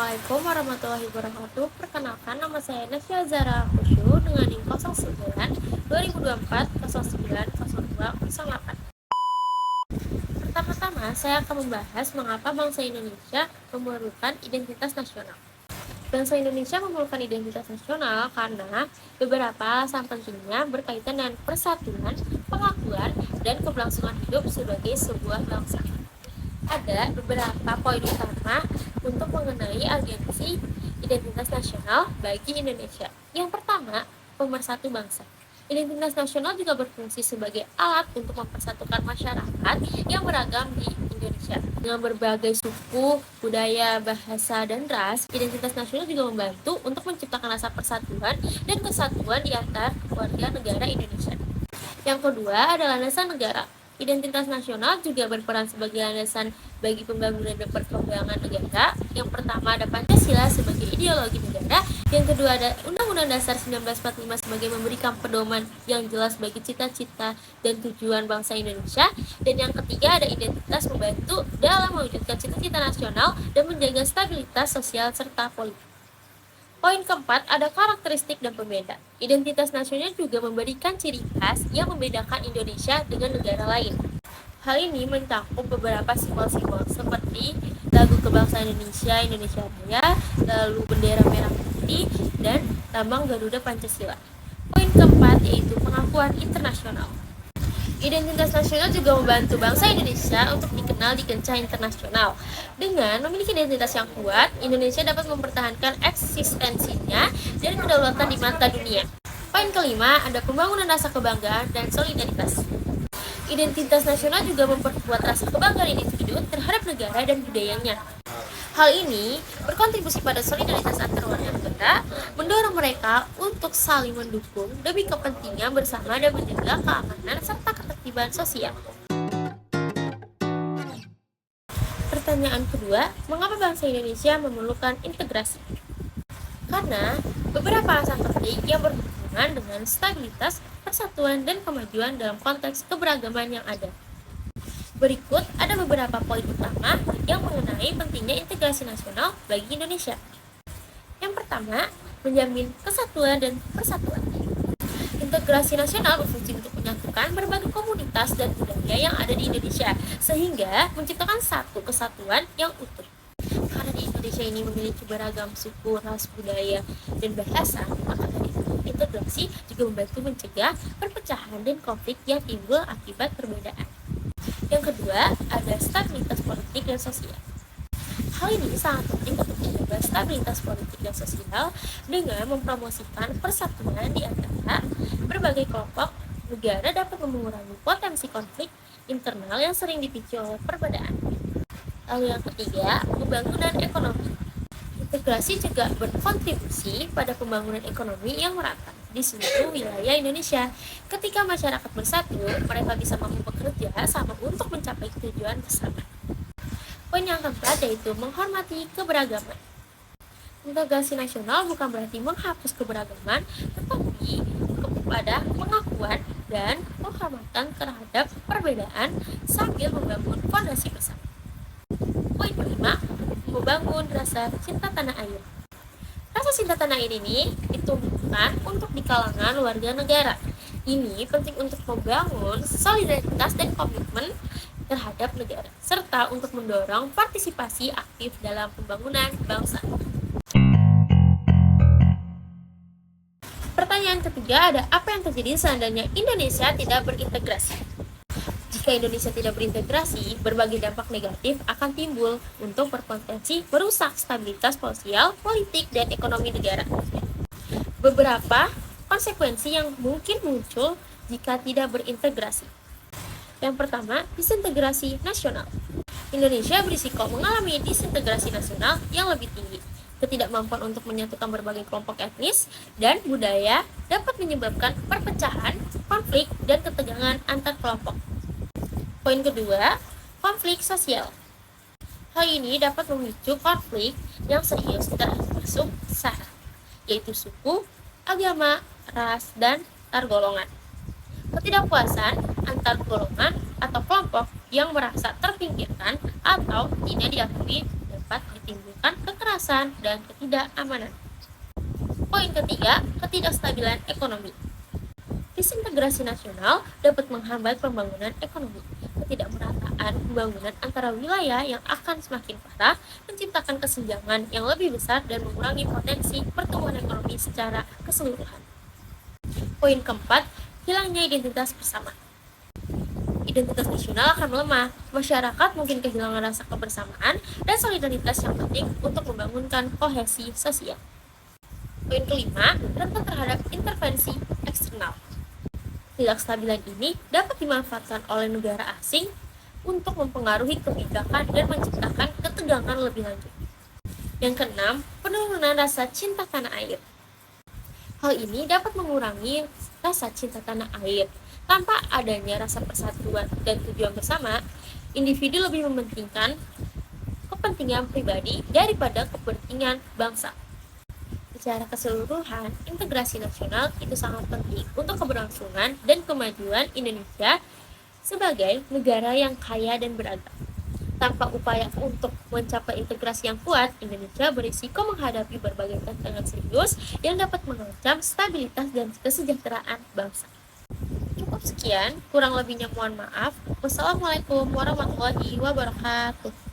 Assalamualaikum warahmatullahi wabarakatuh. Perkenalkan, nama saya Nasya Zara Kusyu dengan NIM 09 2024 09 02 08. Pertama-tama, saya akan membahas mengapa bangsa Indonesia memerlukan identitas nasional. Bangsa Indonesia memerlukan identitas nasional karena beberapa alasan pentingnya berkaitan dengan persatuan, pengakuan, dan keberlangsungan hidup sebagai sebuah bangsa. Ada beberapa poin utama untuk mengenai agensi identitas nasional bagi Indonesia. Yang pertama, pemersatu bangsa. Identitas nasional juga berfungsi sebagai alat untuk mempersatukan masyarakat yang beragam di Indonesia. Dengan berbagai suku, budaya, bahasa, dan ras, identitas nasional juga membantu untuk menciptakan rasa persatuan dan kesatuan di antara warga negara Indonesia. Yang kedua adalah landasan negara. Identitas nasional juga berperan sebagai landasan bagi pembangunan dan perkembangan negara. Yang pertama ada Pancasila sebagai ideologi negara. Yang kedua ada Undang-Undang Dasar 1945 sebagai memberikan pedoman yang jelas bagi cita-cita dan tujuan bangsa Indonesia. Dan yang ketiga ada identitas membantu dalam mewujudkan cita-cita nasional dan menjaga stabilitas sosial serta politik. Poin keempat ada karakteristik dan pembeda. Identitas nasional juga memberikan ciri khas yang membedakan Indonesia dengan negara lain. Hal ini mencakup beberapa simbol-simbol seperti lagu kebangsaan Indonesia, Indonesia Raya, lalu bendera merah putih, dan lambang Garuda Pancasila. Poin keempat yaitu pengakuan internasional. Identitas nasional juga membantu bangsa Indonesia untuk dikenal di kancah internasional. Dengan memiliki identitas yang kuat, Indonesia dapat mempertahankan eksistensinya dan kedaulatan di mata dunia. Poin kelima, ada pembangunan rasa kebanggaan dan solidaritas. Identitas nasional juga memperkuat rasa kebanggaan individu terhadap negara dan budayanya. Hal ini berkontribusi pada solidaritas antar warga negara, mendorong mereka untuk saling mendukung demi kepentingan bersama dan menjaga keamanan serta ketertiban sosial. Pertanyaan kedua, mengapa bangsa Indonesia memerlukan integrasi? Karena beberapa alasan penting yang berhubungan dengan stabilitas, persatuan, dan kemajuan dalam konteks keberagaman yang ada. Berikut ada beberapa poin utama yang mengenai pentingnya integrasi nasional bagi Indonesia. Yang pertama, menjamin kesatuan dan persatuan. Integrasi nasional berfungsi untuk menyatukan berbagai komunitas dan budaya yang ada di Indonesia, sehingga menciptakan satu kesatuan yang utuh. Karena di Indonesia ini memiliki beragam suku, ras, budaya, dan bahasa, maka dari itu integrasi juga membantu mencegah perpecahan dan konflik yang timbul akibat perbedaan. Yang kedua, ada stabilitas politik dan sosial. Hal ini sangat penting untuk menjaga stabilitas politik dan sosial dengan mempromosikan persatuan di antara berbagai kelompok. Negara dapat mengurangi potensi konflik internal yang sering dipicu oleh perbedaan. Lalu yang ketiga, pembangunan ekonomi. Integrasi juga berkontribusi pada pembangunan ekonomi yang merata di seluruh wilayah Indonesia. Ketika masyarakat bersatu, mereka bisa mampu bekerja sama untuk mencapai tujuan bersama. Poin yang keempat yaitu menghormati keberagaman. Integrasi nasional bukan berarti menghapus keberagaman, tetapi kepada pengakuan dan penghormatan terhadap perbedaan sambil membangun fondasi bersama. Poin kelima, membangun rasa cinta tanah air. Rasa cinta tanah air ini ditumbuhkan untuk di kalangan warga negara. Ini penting untuk membangun solidaritas dan komitmen terhadap negara, serta untuk mendorong partisipasi aktif dalam pembangunan bangsa. Pertanyaan ketiga ada apa yang terjadi seandainya Indonesia tidak berintegrasi? Jika Indonesia tidak berintegrasi, berbagai dampak negatif akan timbul untuk berpotensi merusak stabilitas sosial, politik, dan ekonomi negara. Beberapa konsekuensi yang mungkin muncul jika tidak berintegrasi. Yang pertama, disintegrasi nasional. Indonesia berisiko mengalami disintegrasi nasional yang lebih tinggi. Ketidakmampuan untuk menyatukan berbagai kelompok etnis dan budaya dapat menyebabkan perpecahan, konflik, dan ketegangan antar kelompok. Poin kedua, konflik sosial. Hal ini dapat memicu konflik yang serius termasuk sara, yaitu suku, agama, ras, dan antar golongan. Ketidakpuasan antar golongan atau kelompok yang merasa terpinggirkan atau tidak diakui dapat ditimbulkan. menimbulkan kekerasan dan ketidakamanan. Poin ketiga, ketidakstabilan ekonomi. Disintegrasi nasional dapat menghambat pembangunan ekonomi. Ketidakmerataan pembangunan antara wilayah yang akan semakin parah menciptakan kesenjangan yang lebih besar dan mengurangi potensi pertumbuhan ekonomi secara keseluruhan. Poin keempat, hilangnya identitas bersama. Identitas nasional akan melemah, masyarakat mungkin kehilangan rasa kebersamaan dan solidaritas yang penting untuk membangunkan kohesi sosial. Poin kelima, rentan terhadap intervensi eksternal. Ketidakstabilan ini dapat dimanfaatkan oleh negara asing untuk mempengaruhi kebijakan dan menciptakan ketegangan lebih lanjut. Yang keenam, penurunan rasa cinta tanah air. Hal ini dapat mengurangi rasa cinta tanah air. Tanpa adanya rasa persatuan dan tujuan bersama, individu lebih mementingkan kepentingan pribadi daripada kepentingan bangsa. Secara keseluruhan, integrasi nasional itu sangat penting untuk keberlangsungan dan kemajuan Indonesia sebagai negara yang kaya dan beragam. Tanpa upaya untuk mencapai integrasi yang kuat, Indonesia berisiko menghadapi berbagai tantangan serius yang dapat mengancam stabilitas dan kesejahteraan bangsa. Cukup sekian, kurang lebihnya mohon maaf. Wassalamualaikum warahmatullahi wabarakatuh.